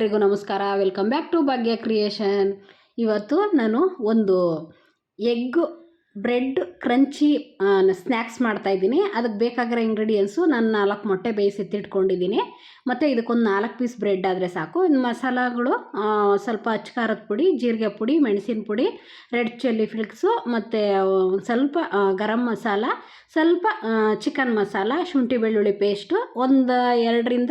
ಎಲ್ರಿಗೂ ನಮಸ್ಕಾರ. Welcome back to Bhagya creation. ಇವತ್ತು ನಾನು ಒಂದು ಎಗ್ ಬ್ರೆಡ್ ಕ್ರಂಚಿ ಸ್ನ್ಯಾಕ್ಸ್ ಮಾಡ್ತಾಯಿದ್ದೀನಿ. ಅದಕ್ಕೆ ಬೇಕಾಗಿರೋ ಇಂಗ್ರೀಡಿಯೆಂಟ್ಸು ನಾನು 4 ಮೊಟ್ಟೆ ಬೇಯಿಸಿಟ್ಟಿಟ್ಕೊಂಡಿದ್ದೀನಿ. ಮತ್ತು ಇದಕ್ಕೊಂದು 4 ಪೀಸ್ ಬ್ರೆಡ್ ಆದರೆ ಸಾಕು. ಇನ್ನು ಮಸಾಲಗಳು ಸ್ವಲ್ಪ ಅಚ್ಕಾರದ ಪುಡಿ, ಜೀರಿಗೆ ಪುಡಿ, ಮೆಣಸಿನ ಪುಡಿ, ರೆಡ್ ಚಿಲ್ಲಿ ಫ್ಲೇಕ್ಸು, ಮತ್ತು ಸ್ವಲ್ಪ ಗರಂ ಮಸಾಲ, ಸ್ವಲ್ಪ ಚಿಕನ್ ಮಸಾಲ, ಶುಂಠಿ ಬೆಳ್ಳುಳ್ಳಿ ಪೇಸ್ಟು, ಒಂದು 2ರಿಂದ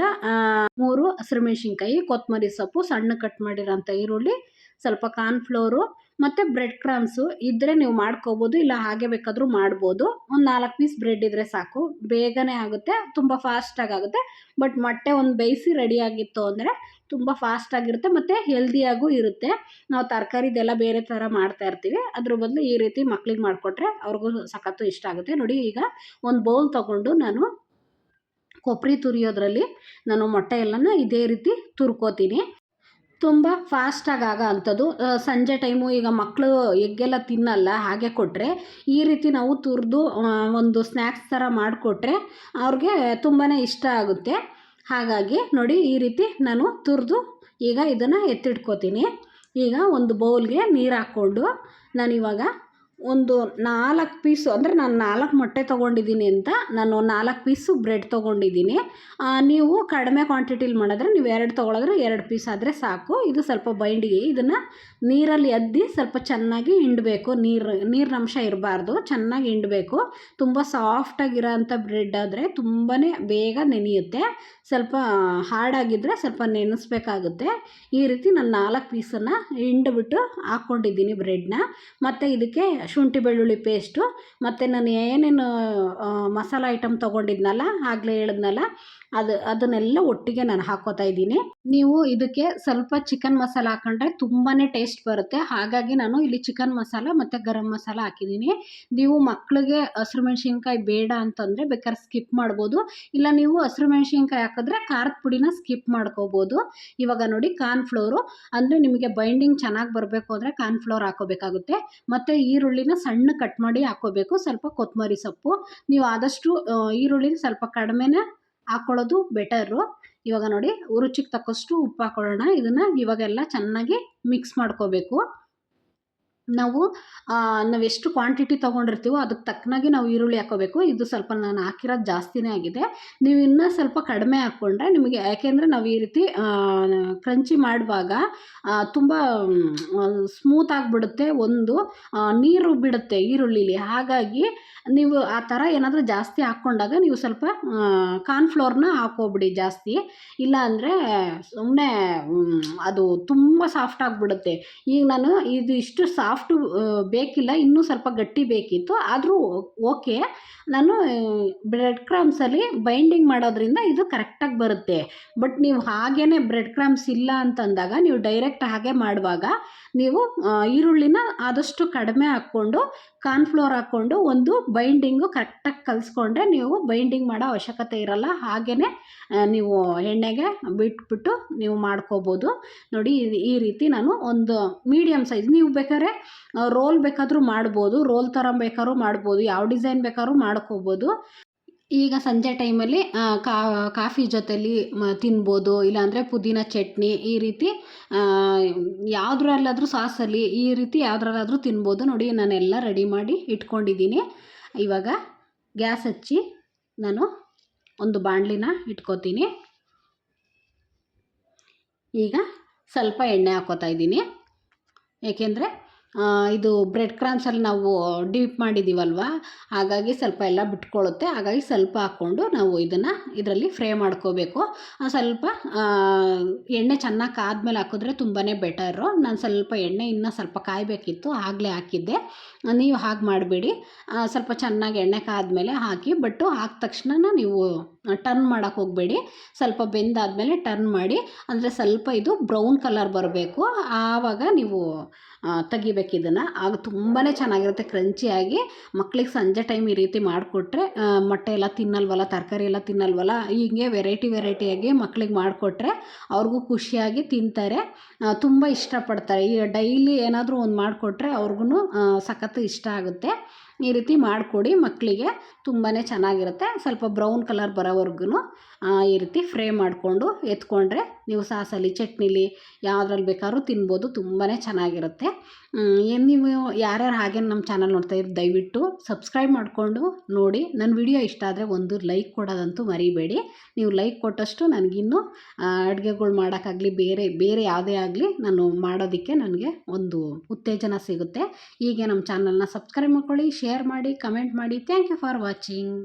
3 ಹಸಿರುಮೆಣ್ಸಿನ್ಕಾಯಿ, ಕೊತ್ತಂಬರಿ ಸೊಪ್ಪು, ಸಣ್ಣ ಕಟ್ ಮಾಡಿರೋಂಥ ಈರುಳ್ಳಿ, ಸ್ವಲ್ಪ ಕಾರ್ನ್ಫ್ಲೋರು ಮತ್ತು ಬ್ರೆಡ್ ಕ್ರಮ್ಸು ಇದ್ದರೆ ನೀವು ಮಾಡ್ಕೋಬೋದು, ಇಲ್ಲ ಹಾಗೆ ಬೇಕಾದರೂ ಮಾಡ್ಬೋದು. ಒಂದು 4 ಪೀಸ್ ಬ್ರೆಡ್ ಇದ್ದರೆ ಸಾಕು, ಬೇಗನೆ ಆಗುತ್ತೆ, ತುಂಬ ಫಾಸ್ಟಾಗಿ ಆಗುತ್ತೆ. ಬಟ್ ಮೊಟ್ಟೆ ಒಂದು ಬೇಯಿಸಿ ರೆಡಿಯಾಗಿತ್ತು ಅಂದರೆ ತುಂಬ ಫಾಸ್ಟಾಗಿರುತ್ತೆ ಮತ್ತು ಹೆಲ್ದಿಯಾಗೂ ಇರುತ್ತೆ. ನಾವು ತರಕಾರಿದೆಲ್ಲ ಬೇರೆ ಥರ ಮಾಡ್ತಾ ಇರ್ತೀವಿ, ಅದ್ರ ಬದಲು ಈ ರೀತಿ ಮಕ್ಳಿಗೆ ಮಾಡಿಕೊಟ್ರೆ ಅವ್ರಿಗೂ ಸಖತ್ತು ಇಷ್ಟ ಆಗುತ್ತೆ. ನೋಡಿ, ಈಗ ಒಂದು ಬೌಲ್ ತೊಗೊಂಡು ನಾನು ಕೊಬ್ಬರಿ ತುರಿಯೋದ್ರಲ್ಲಿ ನಾನು ಮೊಟ್ಟೆ ಎಲ್ಲನ ಇದೇ ರೀತಿ ತುರ್ಕೋತೀನಿ. ತುಂಬ ಫಾಸ್ಟಾಗಿ ಆಗೋ ಅಂಥದ್ದು. ಸಂಜೆ ಟೈಮು ಈಗ ಮಕ್ಕಳು ಎಗ್ಗೆಲ್ಲ ತಿನ್ನಲ್ಲ, ಹಾಗೆ ಕೊಟ್ಟರೆ ಈ ರೀತಿ ನಾವು ತುರಿದು ಒಂದು ಸ್ನ್ಯಾಕ್ಸ್ ಥರ ಮಾಡಿಕೊಟ್ರೆ ಅವ್ರಿಗೆ ತುಂಬಾ ಇಷ್ಟ ಆಗುತ್ತೆ. ಹಾಗಾಗಿ ನೋಡಿ, ಈ ರೀತಿ ನಾನು ತುರಿದು ಈಗ ಇದನ್ನು ಎತ್ತಿಟ್ಕೋತೀನಿ. ಈಗ ಒಂದು ಬೌಲ್ಗೆ ನೀರು ಹಾಕ್ಕೊಂಡು ನಾನಿವಾಗ ಒಂದು 4 ಪೀಸು, ಅಂದರೆ ನಾನು 4 ಮೊಟ್ಟೆ ತೊಗೊಂಡಿದ್ದೀನಿ ಅಂತ ನಾನು 4 ಪೀಸು ಬ್ರೆಡ್ ತೊಗೊಂಡಿದ್ದೀನಿ. ನೀವು ಕಡಿಮೆ ಕ್ವಾಂಟಿಟಿಲಿ ಮಾಡಿದ್ರೆ ನೀವು 2 ತೊಗೊಳಿದ್ರೆ 2 ಪೀಸ್ ಆದರೆ ಸಾಕು. ಇದು ಸ್ವಲ್ಪ ಬೈಂಡಿಗೆ ಇದನ್ನು ನೀರಲ್ಲಿ ಅದ್ದಿ ಸ್ವಲ್ಪ ಚೆನ್ನಾಗಿ ಹಿಂಡಬೇಕು. ನೀರಿನಂಶ ಇರಬಾರ್ದು, ಚೆನ್ನಾಗಿ ಹಿಂಡಬೇಕು. ತುಂಬ ಸಾಫ್ಟಾಗಿರೋ ಅಂಥ ಬ್ರೆಡ್ ಆದರೆ ತುಂಬಾ ಬೇಗ ನೆನೆಯುತ್ತೆ. ಸ್ವಲ್ಪ ಹಾರ್ಡಾಗಿದ್ದರೆ ಸ್ವಲ್ಪ ನೆನೆಸ್ಬೇಕಾಗುತ್ತೆ. ಈ ರೀತಿ ನಾನು 4 ಪೀಸನ್ನು ಹಿಂಡ್ಬಿಟ್ಟು ಹಾಕ್ಕೊಂಡಿದ್ದೀನಿ ಬ್ರೆಡ್ನ. ಮತ್ತು ಇದಕ್ಕೆ ಶುಂಠಿ ಬೆಳ್ಳುಳ್ಳಿ ಪೇಸ್ಟು, ಮತ್ತು ನಾನು ಏನೇನು ಮಸಾಲ ಐಟಮ್ ತೊಗೊಂಡಿದ್ನಲ್ಲ, ಆಗಲೇ ಹೇಳಿದ್ನಲ್ಲ, ಅದನ್ನೆಲ್ಲ ಒಟ್ಟಿಗೆ ನಾನು ಹಾಕ್ಕೋತಾ ಇದ್ದೀನಿ. ನೀವು ಇದಕ್ಕೆ ಸ್ವಲ್ಪ ಚಿಕನ್ ಮಸಾಲ ಹಾಕೊಂಡ್ರೆ ತುಂಬಾ ಟೇಸ್ಟ್ ಬರುತ್ತೆ. ಹಾಗಾಗಿ ನಾನು ಇಲ್ಲಿ ಚಿಕನ್ ಮಸಾಲ ಮತ್ತು ಗರಂ ಮಸಾಲ ಹಾಕಿದ್ದೀನಿ. ನೀವು ಮಕ್ಕಳಿಗೆ ಹಸಿರು ಮೆಣಸಿನ್ಕಾಯಿ ಬೇಡ ಅಂತಂದರೆ ಬೇಕಾದ್ರೆ ಸ್ಕಿಪ್ ಮಾಡ್ಬೋದು, ಇಲ್ಲ ನೀವು ಹಸಿರು ಮೆಣಸಿನ್ಕಾಯಿ ಹಾಕಿದ್ರೆ ಖಾರದ ಪುಡಿನ ಸ್ಕಿಪ್ ಮಾಡ್ಕೋಬೋದು. ಇವಾಗ ನೋಡಿ, ಕಾರ್ನ್ಫ್ಲೋರು, ಅಂದರೆ ನಿಮಗೆ ಬೈಂಡಿಂಗ್ ಚೆನ್ನಾಗಿ ಬರಬೇಕು ಅಂದರೆ ಕಾರ್ನ್ಫ್ಲೋರ್ ಹಾಕೋಬೇಕಾಗುತ್ತೆ. ಮತ್ತು ಈರುಳ್ಳಿನ ಸಣ್ಣ ಕಟ್ ಮಾಡಿ ಹಾಕ್ಕೋಬೇಕು, ಸ್ವಲ್ಪ ಕೊತ್ತಂಬರಿ ಸೊಪ್ಪು. ನೀವು ಆದಷ್ಟು ಈರುಳ್ಳಿನ ಸ್ವಲ್ಪ ಕಡಿಮೆನೇ ಹಾಕ್ಕೊಳ್ಳೋದು ಬೆಟರು. ಇವಾಗ ನೋಡಿ, ರುಚಿಗೆ ತಕ್ಕಷ್ಟು ಉಪ್ಪು ಹಾಕ್ಕೊಳ್ಳೋಣ. ಇದನ್ನು ಇವಾಗೆಲ್ಲ ಚೆನ್ನಾಗಿ ಮಿಕ್ಸ್ ಮಾಡ್ಕೋಬೇಕು. ನಾವು ಎಷ್ಟು ಕ್ವಾಂಟಿಟಿ ತೊಗೊಂಡಿರ್ತೀವೋ ಅದಕ್ಕೆ ತಕ್ಕನಾಗಿ ನಾವು ಈರುಳ್ಳಿ ಹಾಕ್ಕೋಬೇಕು. ಇದು ಸ್ವಲ್ಪ ನಾನು ಹಾಕಿರೋದು ಜಾಸ್ತಿನೇ ಆಗಿದೆ, ನೀವು ಇನ್ನೂ ಸ್ವಲ್ಪ ಕಡಿಮೆ ಹಾಕ್ಕೊಂಡ್ರೆ ನಿಮಗೆ, ಯಾಕೆಂದರೆ ನಾವು ಈ ರೀತಿ ಕ್ರಂಚಿ ಮಾಡುವಾಗ ತುಂಬ ಸ್ಮೂತ್ ಆಗಿಬಿಡುತ್ತೆ, ಒಂದು ನೀರು ಬಿಡುತ್ತೆ ಈರುಳ್ಳಿಲಿ. ಹಾಗಾಗಿ ನೀವು ಆ ಥರ ಏನಾದರೂ ಜಾಸ್ತಿ ಹಾಕ್ಕೊಂಡಾಗ ನೀವು ಸ್ವಲ್ಪ ಕಾರ್ನ್ಫ್ಲೋರ್ನ ಹಾಕ್ಕೊಬಿಡಿ ಜಾಸ್ತಿ, ಇಲ್ಲ ಅಂದರೆ ಸುಮ್ಮನೆ ಅದು ತುಂಬ ಸಾಫ್ಟ್ ಆಗಿಬಿಡುತ್ತೆ. ಈಗ ನಾನು ಇದು ಇಷ್ಟು ಸಾಫ್ಟು ಬೇಕಿಲ್ಲ, ಇನ್ನೂ ಸ್ವಲ್ಪ ಗಟ್ಟಿ ಬೇಕಿತ್ತು, ಆದರೂ ಓಕೆ. ನಾನು ಬ್ರೆಡ್ ಕ್ರಮ್ಸಲ್ಲಿ ಬೈಂಡಿಂಗ್ ಮಾಡೋದ್ರಿಂದ ಇದು ಕರೆಕ್ಟಾಗಿ ಬರುತ್ತೆ. ಬಟ್ ನೀವು ಹಾಗೇ ಬ್ರೆಡ್ ಕ್ರಮ್ಸ್ ಇಲ್ಲ ಅಂತಂದಾಗ ನೀವು ಡೈರೆಕ್ಟ್ ಹಾಗೆ ಮಾಡುವಾಗ ನೀವು ಈರುಳ್ಳಿನ ಆದಷ್ಟು ಕಡಿಮೆ ಹಾಕ್ಕೊಂಡು ಕಾರ್ನ್ಫ್ಲೋರ್ ಹಾಕ್ಕೊಂಡು ಒಂದು ಬೈಂಡಿಂಗು ಕರೆಕ್ಟಾಗಿ ಕಲಿಸ್ಕೊಂಡ್ರೆ ನೀವು ಬೈಂಡಿಂಗ್ ಮಾಡೋ ಅವಶ್ಯಕತೆ ಇರಲ್ಲ. ಹಾಗೇ ನೀವು ಎಣ್ಣೆಗೆ ಬಿಟ್ಬಿಟ್ಟು ನೀವು ಮಾಡ್ಕೋಬೋದು. ನೋಡಿ, ಈ ರೀತಿ ನಾನು ಒಂದು ಮೀಡಿಯಮ್ ಸೈಜ್, ನೀವು ಬೇಕಾದ್ರೆ ರೋಲ್ ಬೇಕಾದರೂ ಮಾಡ್ಬೋದು, ರೋಲ್ ಥರ ಬೇಕಾದ್ರೂ ಮಾಡ್ಬೋದು, ಯಾವ ಡಿಸೈನ್ ಬೇಕಾದ್ರೂ ಮಾಡ್ಕೋಬೋದು. ಈಗ ಸಂಜೆ ಟೈಮಲ್ಲಿ ಕಾಫಿ ಜೊತೆಲಿ ತಿನ್ಬೋದು, ಇಲ್ಲಾಂದರೆ ಪುದೀನ ಚಟ್ನಿ, ಈ ರೀತಿ ಯಾವುದ್ರಲ್ಲಾದರೂ ಸಾಸಲ್ಲಿ ಈ ರೀತಿ ಯಾವುದ್ರಲ್ಲಾದರೂ ತಿನ್ಬೋದು. ನೋಡಿ, ನಾನೆಲ್ಲ ರೆಡಿ ಮಾಡಿ ಇಟ್ಕೊಂಡಿದ್ದೀನಿ. ಇವಾಗ ಗ್ಯಾಸ್ ಹಚ್ಚಿ ನಾನು ಒಂದು ಬಾಣಲಿನ ಇಟ್ಕೋತೀನಿ. ಈಗ ಸ್ವಲ್ಪ ಎಣ್ಣೆ ಹಾಕ್ಕೋತಾ ಇದ್ದೀನಿ, ಏಕೆಂದರೆ ಇದು ಬ್ರೆಡ್ ಕ್ರಮ್ಸಲ್ಲಿ ನಾವು ಡೀಪ್ ಮಾಡಿದ್ದೀವಲ್ವ, ಹಾಗಾಗಿ ಸ್ವಲ್ಪ ಎಲ್ಲ ಬಿಟ್ಕೊಳ್ಳುತ್ತೆ. ಹಾಗಾಗಿ ಸ್ವಲ್ಪ ಹಾಕ್ಕೊಂಡು ನಾವು ಇದರಲ್ಲಿ ಫ್ರೈ ಮಾಡ್ಕೋಬೇಕು. ಸ್ವಲ್ಪ ಎಣ್ಣೆ ಚೆನ್ನಾಗಿ ಕಾದ್ಮೇಲೆ ಹಾಕಿದ್ರೆ ತುಂಬಾ ಬೆಟರು. ನಾನು ಸ್ವಲ್ಪ ಎಣ್ಣೆ ಇನ್ನೂ ಸ್ವಲ್ಪ ಕಾಯಬೇಕಿತ್ತು, ಆಗಲೇ ಹಾಕಿದ್ದೆ. ನೀವು ಹಾಗೆ ಮಾಡಬೇಡಿ, ಸ್ವಲ್ಪ ಚೆನ್ನಾಗಿ ಎಣ್ಣೆ ಕಾದ್ಮೇಲೆ ಹಾಕಿ. ಬಟ್ಟು ಹಾಕಿದ ತಕ್ಷಣ ನೀವು ಟರ್ನ್ ಮಾಡೋಕ್ಕೆ ಹೋಗಬೇಡಿ, ಸ್ವಲ್ಪ ಬೆಂದಾದಮೇಲೆ ಟರ್ನ್ ಮಾಡಿ, ಅಂದರೆ ಸ್ವಲ್ಪ ಇದು ಬ್ರೌನ್ ಕಲರ್ ಬರಬೇಕು, ಆವಾಗ ನೀವು ತೆಗಿಬೇಕು ಇದನ್ನು. ಆಗ ತುಂಬಾ ಚೆನ್ನಾಗಿರುತ್ತೆ ಕ್ರಂಚಿಯಾಗಿ. ಮಕ್ಳಿಗೆ ಸಂಜೆ ಟೈಮ್ ಈ ರೀತಿ ಮಾಡಿಕೊಟ್ರೆ, ಮೊಟ್ಟೆ ಎಲ್ಲ ತಿನ್ನಲ್ವಲ್ಲ, ತರಕಾರಿ ಎಲ್ಲ ತಿನ್ನಲ್ವಲ್ಲ, ಹೀಗೆ ವೆರೈಟಿಯಾಗಿ ಮಕ್ಳಿಗೆ ಮಾಡಿಕೊಟ್ರೆ ಅವ್ರಿಗೂ ಖುಷಿಯಾಗಿ ತಿಂತಾರೆ, ತುಂಬ ಇಷ್ಟಪಡ್ತಾರೆ. ಈಗ ಡೈಲಿ ಏನಾದರೂ ಒಂದು ಮಾಡಿಕೊಟ್ರೆ ಅವ್ರಿಗೂ ಸಖತ್ತು ಇಷ್ಟ ಆಗುತ್ತೆ. ಈ ರೀತಿ ಮಾಡಿಕೊಡಿ ಮಕ್ಕಳಿಗೆ ತುಂಬಾ ಚೆನ್ನಾಗಿರುತ್ತೆ. ಸ್ವಲ್ಪ ಬ್ರೌನ್ ಕಲರ್ ಬರೋವರೆಗೂ ಈ ರೀತಿ ಫ್ರೈ ಮಾಡಿಕೊಂಡು ಎತ್ಕೊಂಡ್ರೆ ನೀವು ಸಾಸಲ್ಲಿ ಚಟ್ನಿಲಿ ಯಾವುದ್ರಲ್ಲಿ ಬೇಕಾದ್ರೂ ತಿನ್ಬೋದು. ತುಂಬಾ ಚೆನ್ನಾಗಿರುತ್ತೆ. ಏನು ನೀವು ಯಾರ್ಯಾರು ಹಾಗೆ ನಮ್ಮ ಚಾನಲ್ ನೋಡ್ತಾ ಇದ್ರು ದಯವಿಟ್ಟು ಸಬ್ಸ್ಕ್ರೈಬ್ ಮಾಡಿಕೊಂಡು ನೋಡಿ. ನನ್ನ ವಿಡಿಯೋ ಇಷ್ಟ ಆದರೆ ಒಂದು ಲೈಕ್ ಕೊಡೋದಂತೂ ಮರಿಬೇಡಿ. ನೀವು ಲೈಕ್ ಕೊಟ್ಟಷ್ಟು ನನಗಿನ್ನೂ ಅಡುಗೆಗಳು ಮಾಡೋಕ್ಕಾಗಲಿ ಬೇರೆ ಯಾವುದೇ ಆಗಲಿ ನಾನು ಮಾಡೋದಕ್ಕೆ ನನಗೆ ಒಂದು ಉತ್ತೇಜನ ಸಿಗುತ್ತೆ. ಹೀಗೆ ನಮ್ಮ ಚಾನಲ್ನ ಸಬ್ಸ್ಕ್ರೈಬ್ ಮಾಡ್ಕೊಳ್ಳಿ, ಶೇರ್ ಮಾಡಿ, ಕಮೆಂಟ್ ಮಾಡಿ. Thank you for watching.